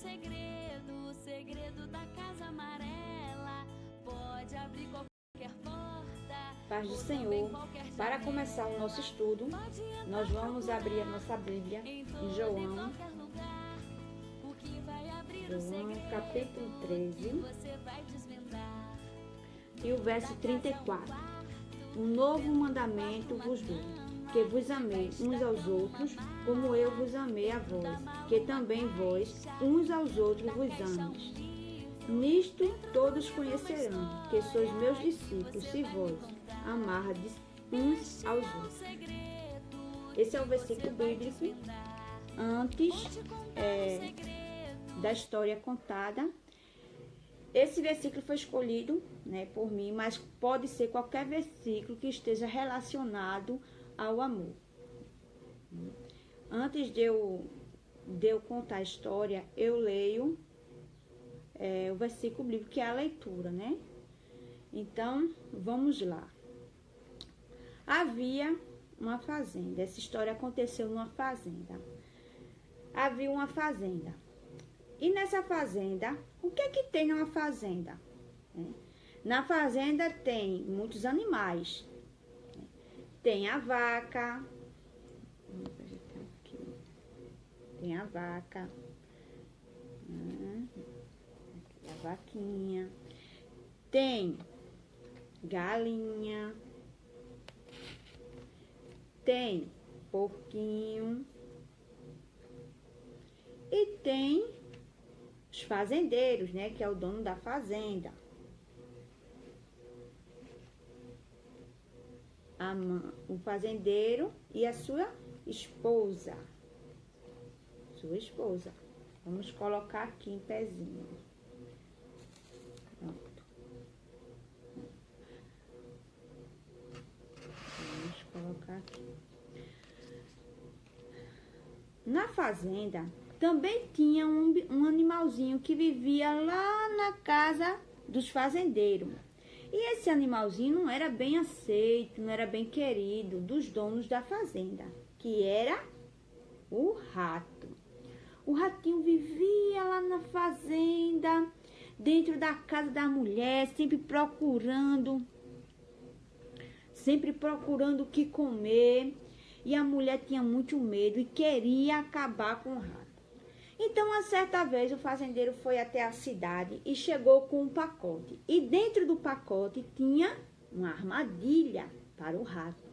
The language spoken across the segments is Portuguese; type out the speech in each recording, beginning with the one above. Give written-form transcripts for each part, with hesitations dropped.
o segredo da casa amarela. Pode abrir qualquer porta. Paz do Senhor. Para começar o nosso estudo, nós vamos abrir a nossa Bíblia em João, capítulo 13, e o verso 34. Um novo mandamento vos dou, que vos amei uns aos outros, como eu vos amei a vós, que também vós uns aos outros vos ameis. Nisto todos conhecerão que sois meus discípulos, se vós amardes uns aos outros. Esse é o versículo bíblico antes da história contada. Esse versículo foi escolhido, por mim, mas pode ser qualquer versículo que esteja relacionado ao amor. Antes de eu contar a história, eu leio o versículo bíblico, que é a leitura, Então, vamos lá. Havia uma fazenda. Essa história aconteceu numa fazenda. Havia uma fazenda. E nessa fazenda, o que é que tem numa fazenda? Na fazenda tem muitos animais. Tem a vaca. Tem a vaca. A vaquinha. Tem galinha. Tem porquinho. E tem os fazendeiros, que é o dono da fazenda. O fazendeiro e a sua esposa. Sua esposa. Vamos colocar aqui em pezinho. Pronto. Vamos colocar aqui. Na fazenda também tinha um animalzinho que vivia lá na casa dos fazendeiros. E esse animalzinho não era bem aceito, não era bem querido dos donos da fazenda, que era o rato. O ratinho vivia lá na fazenda, dentro da casa da mulher, sempre procurando o que comer. E a mulher tinha muito medo e queria acabar com o rato. Então, uma certa vez, o fazendeiro foi até a cidade e chegou com um pacote. E dentro do pacote tinha uma armadilha para o rato.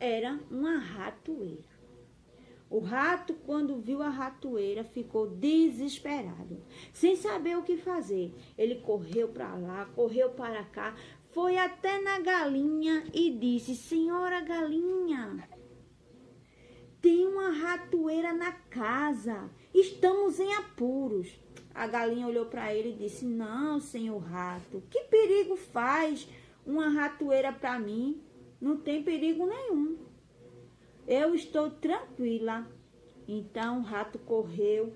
Era uma ratoeira. O rato, quando viu a ratoeira, ficou desesperado, sem saber o que fazer. Ele correu para lá, correu para cá, foi até na galinha e disse: "Senhora galinha, tem uma ratoeira na casa, estamos em apuros." A galinha olhou para ele e disse: "Não, senhor rato, que perigo faz uma ratoeira para mim? Não tem perigo nenhum. Eu estou tranquila." Então o rato correu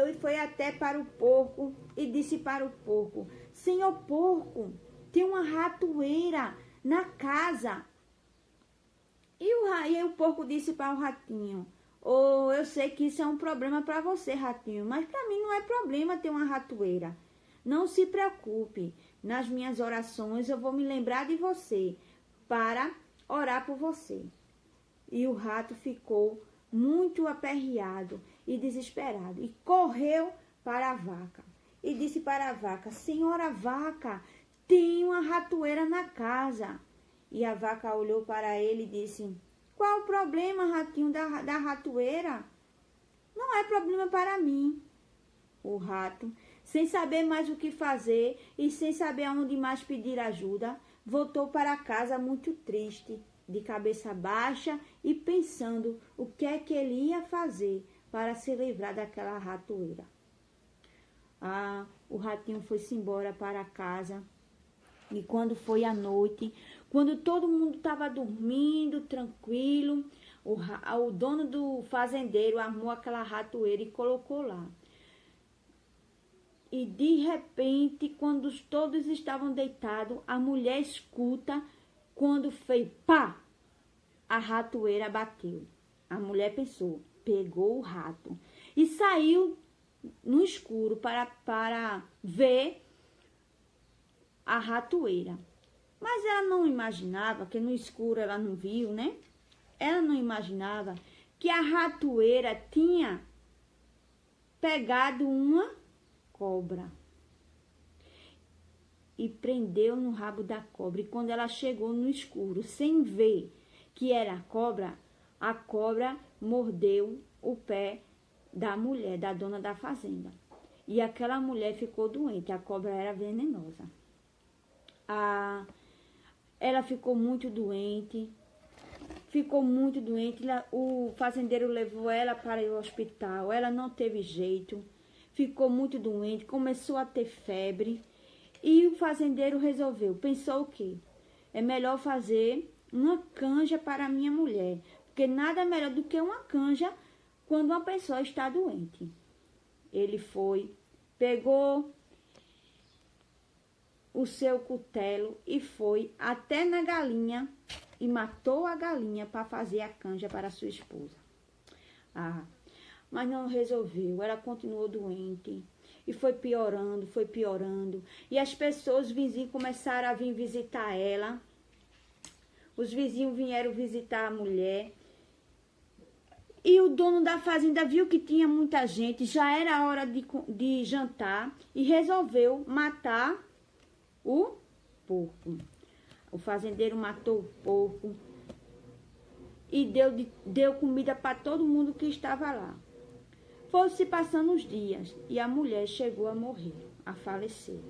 e foi até para o porco e disse para o porco: "Senhor porco, tem uma ratoeira na casa." E aí o porco disse para o ratinho: "Oh, eu sei que isso é um problema para você, ratinho, mas para mim não é problema ter uma ratoeira. Não se preocupe, nas minhas orações eu vou me lembrar de você para orar por você." E o rato ficou muito aperreado e desesperado e correu para a vaca e disse para a vaca: "Senhora vaca, tem uma ratoeira na casa." E a vaca olhou para ele e disse: "Qual o problema, ratinho, da ratoeira?" "Não é problema para mim." O rato, sem saber mais o que fazer e sem saber aonde mais pedir ajuda, voltou para casa muito triste, de cabeça baixa e pensando o que é que ele ia fazer para se livrar daquela ratoeira. O ratinho foi-se embora para casa. E quando foi à noite, quando todo mundo estava dormindo, tranquilo, o dono do fazendeiro armou aquela ratoeira e colocou lá. E de repente, quando todos estavam deitados, a mulher escuta, quando fez pá, a ratoeira bateu. A mulher pensou, pegou o rato e saiu no escuro para ver a ratoeira. Mas ela não imaginava, que no escuro ela não viu, né? Ela não imaginava que a ratoeira tinha pegado uma cobra e prendeu no rabo da cobra. E quando ela chegou no escuro, sem ver que era a cobra mordeu o pé da mulher, da dona da fazenda. E aquela mulher ficou doente, a cobra era venenosa. Ela ficou muito doente, o fazendeiro levou ela para o hospital, ela não teve jeito, ficou muito doente, começou a ter febre. E o fazendeiro pensou o quê? É melhor fazer uma canja para a minha mulher, porque nada melhor do que uma canja quando uma pessoa está doente. Ele pegou o seu cutelo e foi até na galinha e matou a galinha para fazer a canja para sua esposa. Mas não resolveu, ela continuou doente. E foi piorando. E as pessoas, os vizinhos, começaram a vir visitar ela. Os vizinhos vieram visitar a mulher. E o dono da fazenda viu que tinha muita gente, já era hora de jantar, e resolveu matar o porco. O fazendeiro matou o porco e deu comida para todo mundo que estava lá. Foram-se passando os dias e a mulher chegou a morrer, a falecer.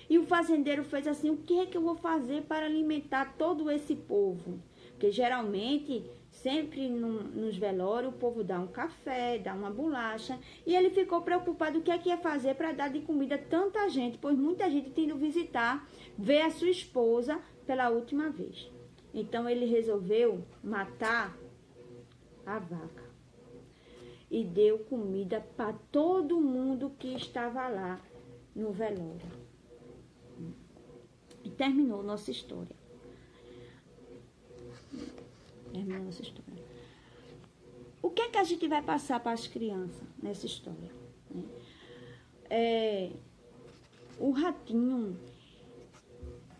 E o fazendeiro fez assim: o que é que eu vou fazer para alimentar todo esse povo? Porque geralmente, sempre nos velórios, o povo dá um café, dá uma bolacha. E ele ficou preocupado o que é que ia fazer para dar de comida a tanta gente, pois muita gente tendo visitar, ver a sua esposa pela última vez. Então ele resolveu matar a vaca e deu comida para todo mundo que estava lá no velório. E terminou nossa história. O que é que a gente vai passar para as crianças nessa história? O ratinho,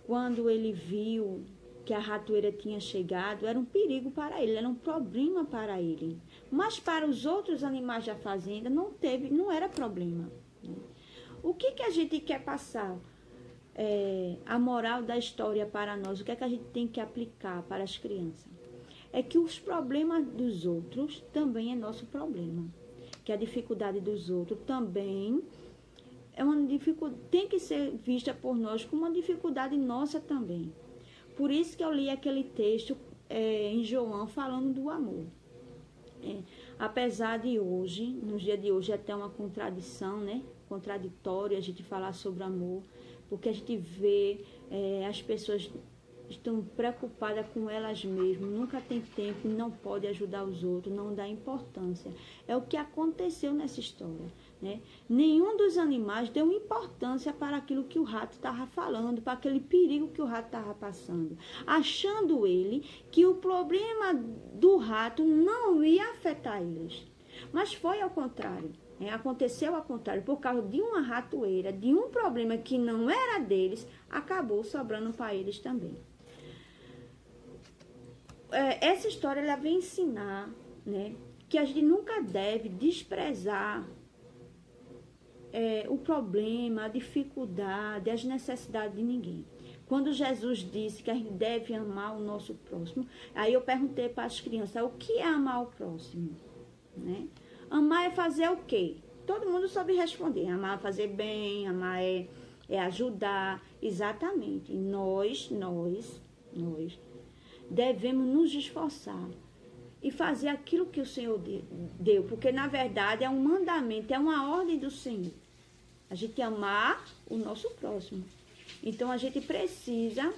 quando ele viu que a ratoeira tinha chegado, era um perigo para ele, era um problema para ele. Mas para os outros animais da fazenda não era problema. O que a gente quer passar? A moral da história para nós, o que é que a gente tem que aplicar para as crianças? É que os problemas dos outros também é nosso problema. Que a dificuldade dos outros também tem que ser vista por nós como uma dificuldade nossa também. Por isso que eu li aquele texto em João falando do amor. Apesar de hoje, nos dias de hoje, é até uma contradição, né? Contraditório a gente falar sobre amor, porque a gente vê as pessoas estão preocupadas com elas mesmas, nunca tem tempo, não pode ajudar os outros, não dá importância. É o que aconteceu nessa história, né? Nenhum dos animais deu importância para aquilo que o rato estava falando, para aquele perigo que o rato estava passando, achando ele que o problema do rato não ia afetar eles. Mas foi ao contrário. Aconteceu ao contrário, por causa de uma ratoeira, de um problema que não era deles, acabou sobrando para eles também. Essa história ela vem ensinar, né, que a gente nunca deve desprezar o problema, a dificuldade, as necessidades de ninguém. Quando Jesus disse que a gente deve amar o nosso próximo, aí eu perguntei para as crianças: o que é amar o próximo? Né? Amar é fazer o quê? Todo mundo soube responder. Amar é fazer bem, amar é ajudar. Exatamente. Nós devemos nos esforçar e fazer aquilo que o Senhor deu. Porque, na verdade, é um mandamento, é uma ordem do Senhor. A gente amar o nosso próximo. Então, a gente precisa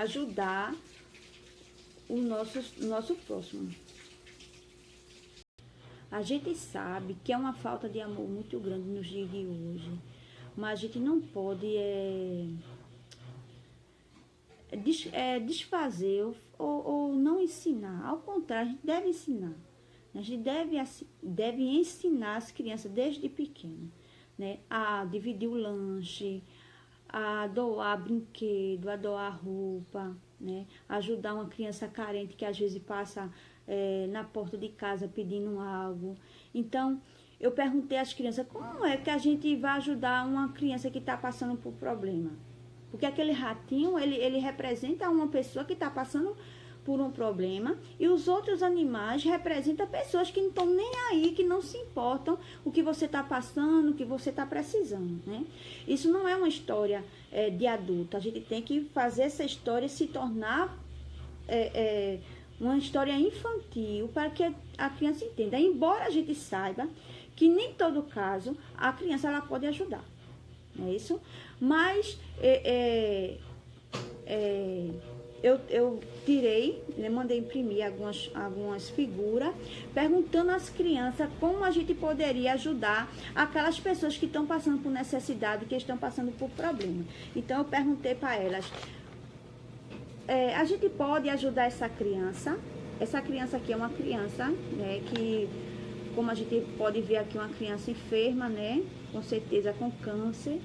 ajudar o nosso próximo. A gente sabe que é uma falta de amor muito grande nos dias de hoje, mas a gente não pode desfazer ou não ensinar. Ao contrário, a gente deve ensinar. A gente deve ensinar as crianças desde pequeno, né? A dividir o lanche, a doar brinquedo, a doar roupa, né? Ajudar uma criança carente que às vezes passa na porta de casa pedindo algo. Então, eu perguntei às crianças, como é que a gente vai ajudar uma criança que está passando por problema? Porque aquele ratinho, ele representa uma pessoa que está passando por um problema, e os outros animais representam pessoas que não estão nem aí, que não se importam o que você está passando, o que você está precisando, né? Isso não é uma história de adulto. A gente tem que fazer essa história se tornar uma história infantil para que a criança entenda. Embora a gente saiba que nem todo caso a criança ela pode ajudar, não é isso? Mas eu tirei, né, mandei imprimir algumas figuras, perguntando às crianças como a gente poderia ajudar aquelas pessoas que estão passando por necessidade, que estão passando por problema. Então, eu perguntei para elas, a gente pode ajudar essa criança aqui é uma criança, né, que, como a gente pode ver aqui, uma criança enferma, né, com certeza com câncer.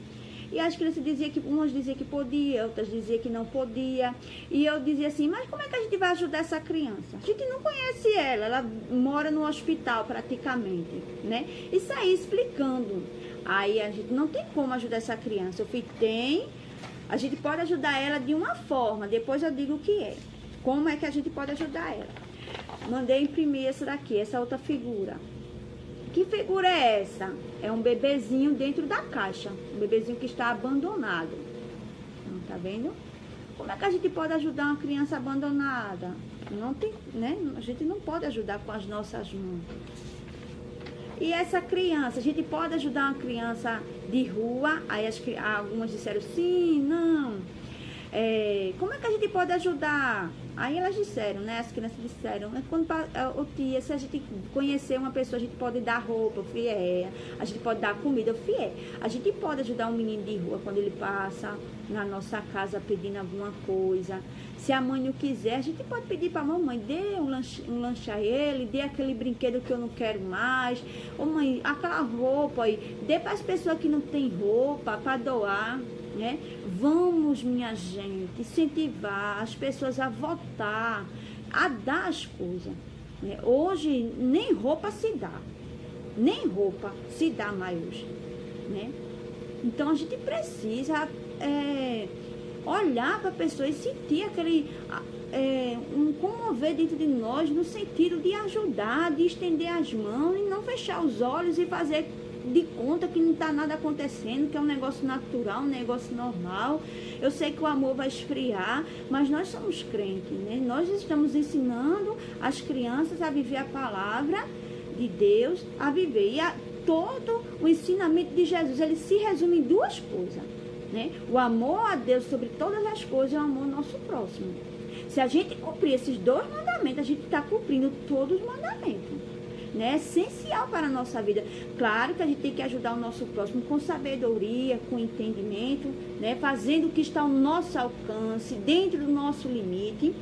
E as crianças diziam que, umas diziam que podia, outras diziam que não podia. E eu dizia assim, mas como é que a gente vai ajudar essa criança? A gente não conhece ela mora no hospital praticamente, né? E saí explicando. Aí a gente não tem como ajudar essa criança. Eu falei, a gente pode ajudar ela de uma forma, depois eu digo o que é. Como é que a gente pode ajudar ela? Mandei imprimir essa daqui, essa outra figura. Que figura é essa? É um bebezinho dentro da caixa. Um bebezinho que está abandonado. Não tá vendo? Como é que a gente pode ajudar uma criança abandonada? Não tem, né? A gente não pode ajudar com as nossas mãos. E essa criança, a gente pode ajudar uma criança de rua? Aí algumas disseram sim, não. Como é que a gente pode ajudar? Aí elas disseram, né? As crianças disseram, tia, se a gente conhecer uma pessoa, a gente pode dar roupa, eu falei, a gente pode dar comida, eu falei, a gente pode ajudar um menino de rua quando ele passa na nossa casa pedindo alguma coisa. Se a mãe não quiser, a gente pode pedir para a mamãe, dê um lanche a ele, dê aquele brinquedo que eu não quero mais, ô mãe, aquela roupa aí, dê para as pessoas que não têm roupa, para doar, né? Vamos, minha gente, incentivar as pessoas a votar, a dar as coisas, né? Hoje nem roupa se dá, nem roupa se dá mais hoje, né? Então a gente precisa olhar para a pessoa e sentir aquele um comover dentro de nós no sentido de ajudar, de estender as mãos e não fechar os olhos e fazer de conta que não está nada acontecendo, que é um negócio natural, um negócio normal. Eu sei que o amor vai esfriar, mas nós somos crentes, né? Nós estamos ensinando as crianças a viver a palavra de Deus, a viver. E todo o ensinamento de Jesus, ele se resume em duas coisas, né? O amor a Deus sobre todas as coisas e o amor ao nosso próximo. Se a gente cumprir esses dois mandamentos, a gente está cumprindo todos os mandamentos, né? É essencial para a nossa vida. Claro que a gente tem que ajudar o nosso próximo com sabedoria, com entendimento, né? Fazendo o que está ao nosso alcance, dentro do nosso limite.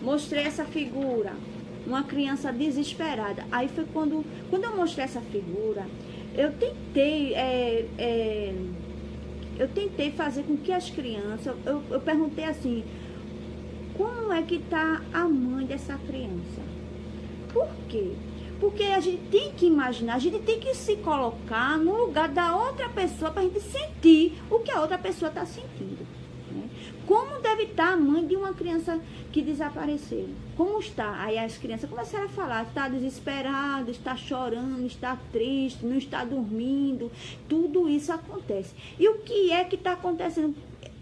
Mostrei essa figura, uma criança desesperada. Aí foi quando eu mostrei essa figura, eu tentei fazer com que as crianças, eu perguntei assim, como é que está a mãe dessa criança? Por quê? Porque a gente tem que imaginar, a gente tem que se colocar no lugar da outra pessoa para a gente sentir o que a outra pessoa está sentindo, né? Como deve estar a mãe de uma criança que desapareceu? Como está? Aí as crianças começaram a falar, está desesperada, está chorando, está triste, não está dormindo. Tudo isso acontece. E o que é que está acontecendo?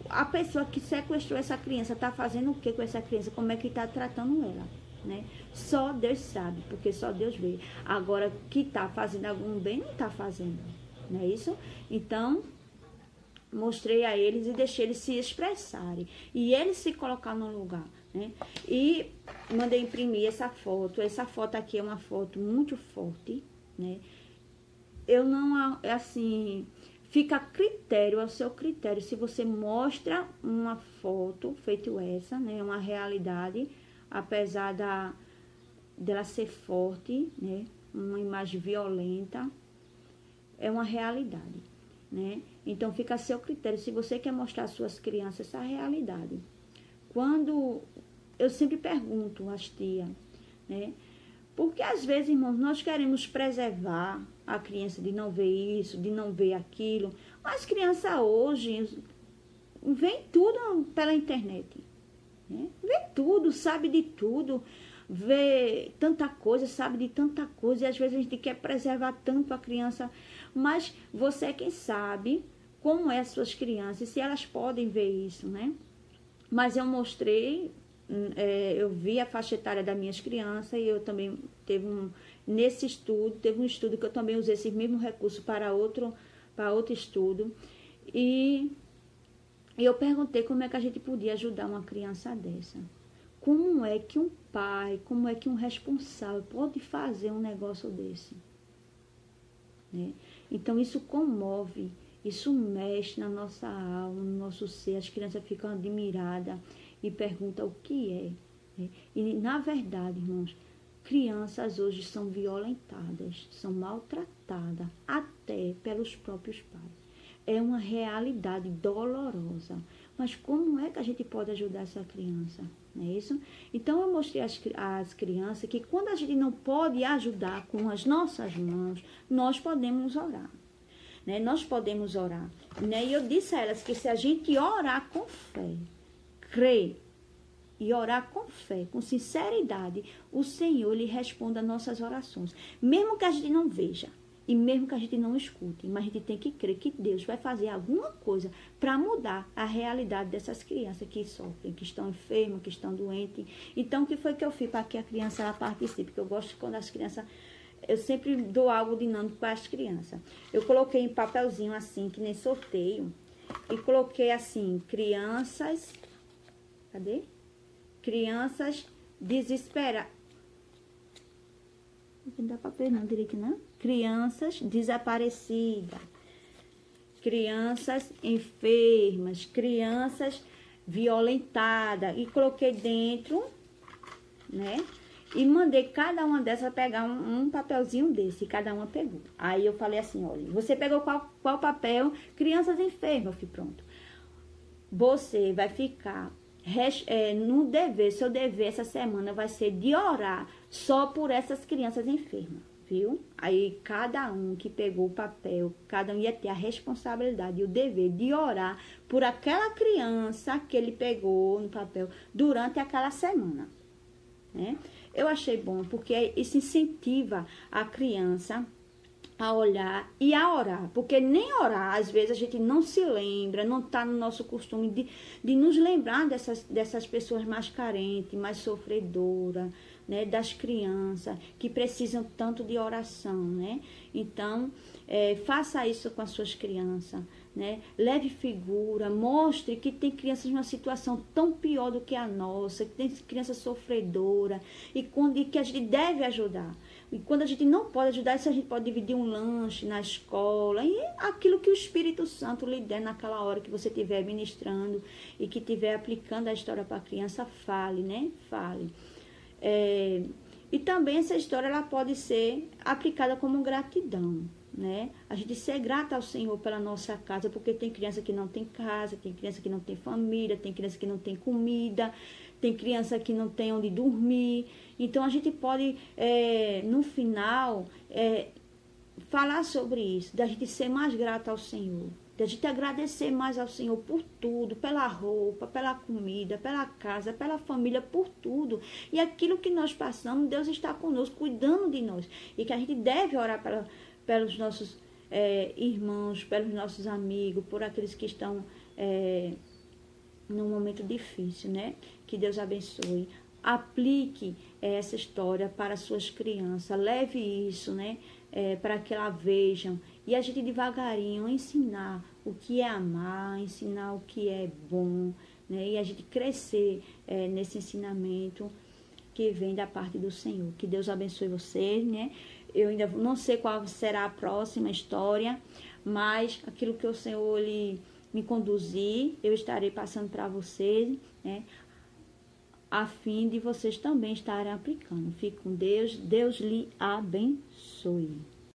A pessoa que sequestrou essa criança está fazendo o que com essa criança? Como é que está tratando ela, né? Só Deus sabe, porque só Deus vê. Agora, que está fazendo algum bem, não está fazendo, não é isso? Então, mostrei a eles e deixei eles se expressarem. E eles se colocar no lugar, né? E mandei imprimir essa foto. Essa foto aqui é uma foto muito forte, né? Eu não, assim, fica a critério, ao seu critério, se você mostra uma foto feito essa, né? Uma realidade, apesar dela ser forte, né? Uma imagem violenta, é uma realidade, né? Então, fica a seu critério, se você quer mostrar às suas crianças essa realidade. Quando, eu sempre pergunto às tias, né? Porque, às vezes, irmãos, nós queremos preservar a criança de não ver isso, de não ver aquilo, mas criança hoje vem tudo pela internet, né? Vê tudo, sabe de tudo, vê tanta coisa, sabe de tanta coisa, e às vezes a gente quer preservar tanto a criança, mas você é quem sabe como é as suas crianças, se elas podem ver isso, né? Mas eu mostrei, eu vi a faixa etária das minhas crianças, e eu também nesse estudo, teve um estudo que eu também usei esse mesmo recurso para outro estudo, e eu perguntei como é que a gente podia ajudar uma criança dessa. Como é que um pai, como é que um responsável pode fazer um negócio desse? Né? Então, isso comove, isso mexe na nossa alma, no nosso ser. As crianças ficam admiradas e perguntam o que é. Né? E, na verdade, irmãos, crianças hoje são violentadas, são maltratadas, até pelos próprios pais. É uma realidade dolorosa. Mas como é que a gente pode ajudar essa criança? Não é isso? Então, eu mostrei às crianças que quando a gente não pode ajudar com as nossas mãos, nós podemos orar. Né? Nós podemos orar. Né? E eu disse a elas que se a gente orar com fé, crer e orar com fé, com sinceridade, o Senhor lhe responde às nossas orações. Mesmo que a gente não veja. E mesmo que a gente não escute, mas a gente tem que crer que Deus vai fazer alguma coisa para mudar a realidade dessas crianças que sofrem, que estão enfermas, que estão doentes. Então, o que foi que eu fiz para que a criança ela participe? Porque eu gosto quando as crianças... Eu sempre dou algo dinâmico para as crianças. Eu coloquei em papelzinho assim, que nem sorteio, e coloquei assim, crianças... Cadê? Crianças desesperadas. Não dá para ver não direito, não. Crianças desaparecidas, crianças enfermas, crianças violentadas. E coloquei dentro, né? E mandei cada uma dessas pegar um papelzinho desse. E cada uma pegou. Aí eu falei assim, olha, você pegou qual papel? Crianças enfermas. Eu fui pronto. Você vai ficar... no dever, seu dever essa semana vai ser de orar só por essas crianças enfermas, viu? Aí cada um que pegou o papel, cada um ia ter a responsabilidade e o dever de orar por aquela criança que ele pegou no papel durante aquela semana, né? Eu achei bom porque isso incentiva a criança a olhar e a orar, porque nem orar, às vezes a gente não se lembra, não está no nosso costume de nos lembrar dessas pessoas mais carentes, mais sofredoras, né, das crianças que precisam tanto de oração, né? Então, faça isso com as suas crianças, né? Leve figura, mostre que tem crianças numa situação tão pior do que a nossa, que tem criança sofredora e que a gente deve ajudar. E quando a gente não pode ajudar, se a gente pode dividir um lanche na escola, e aquilo que o Espírito Santo lhe der naquela hora que você estiver ministrando e que estiver aplicando a história para a criança, fale, né? Fale. E também essa história ela pode ser aplicada como gratidão, né? A gente ser grata ao Senhor pela nossa casa, porque tem criança que não tem casa, tem criança que não tem família, tem criança que não tem comida, tem criança que não tem onde dormir. Então, a gente pode, no final, falar sobre isso, da gente ser mais grata ao Senhor, da gente agradecer mais ao Senhor por tudo, pela roupa, pela comida, pela casa, pela família, por tudo. E aquilo que nós passamos, Deus está conosco, cuidando de nós. E que a gente deve orar pelos nossos irmãos, pelos nossos amigos, por aqueles que estão num momento difícil, né? Que Deus abençoe. Aplique essa história para suas crianças. Leve isso, né? Para que elas vejam. E a gente devagarinho ensinar o que é amar, ensinar o que é bom, né? E a gente crescer nesse ensinamento que vem da parte do Senhor. Que Deus abençoe vocês, né? Eu ainda não sei qual será a próxima história, mas aquilo que o Senhor me conduzir, eu estarei passando para vocês, né? a fim de vocês também estarem aplicando. Fique com Deus, Deus lhe abençoe.